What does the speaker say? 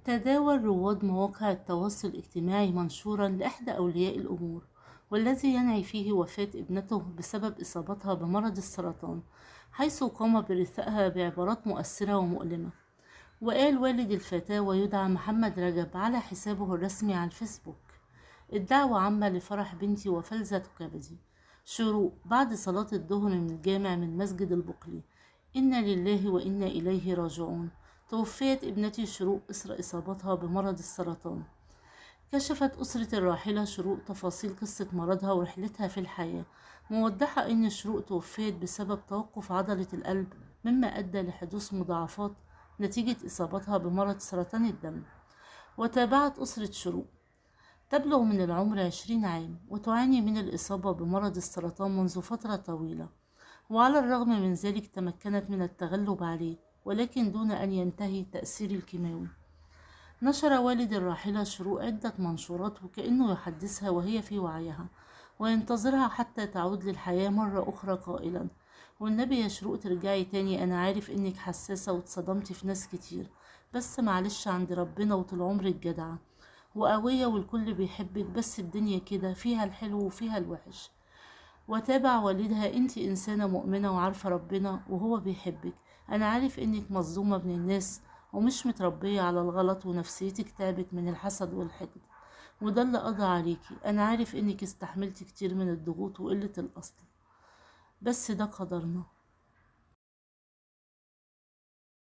تداول رواد مواقع التواصل الاجتماعي منشورا لإحدى أولياء الأمور، والذي ينعي فيه وفاة ابنته بسبب إصابتها بمرض السرطان، حيث قام برثائها بعبارات مؤثرة ومؤلمة. وقال والد الفتاة ويدعى محمد رجب على حسابه الرسمي على الفيسبوك: الدعوة عامة لفرح بنتي وفلذة كبدي. شروق بعد صلاة الظهر من الجامع من مسجد البقلي. إنا لله وإنا إليه راجعون. توفيت ابنتي شروق إثر إصابتها بمرض السرطان. كشفت أسرة الراحلة شروق تفاصيل قصة مرضها ورحلتها في الحياة، موضحة إن شروق توفيت بسبب توقف عضلة القلب، مما أدى لحدوث مضاعفات نتيجة إصابتها بمرض سرطان الدم. وتابعت أسرة شروق: تبلغ من العمر 20 عام وتعاني من الإصابة بمرض السرطان منذ فترة طويلة، وعلى الرغم من ذلك تمكنت من التغلب عليه، ولكن دون أن ينتهي تأثير الكيماوي. نشر والد الراحلة شروق عدة منشورات وكأنه يحدثها وهي في وعيها، وينتظرها حتى تعود للحياة مرة أخرى قائلا: والنبي يا شروق ترجعي تاني، أنا عارف إنك حساسة واتصدمتي في ناس كتير، بس معلش عند ربنا وطول عمرك جدعة وقوية والكل بيحبك، بس الدنيا كده فيها الحلو وفيها الوحش. وتابع والدها: انت انسانة مؤمنة وعارفة ربنا وهو بيحبك، انا عارف انك مظلومة من الناس ومش متربية على الغلط ونفسيتك تعبت من الحسد والحقد، وده اللي قضى عليكي. انا عارف انك استحملتي كتير من الضغوط وقلة الاصل، بس ده قدرنا.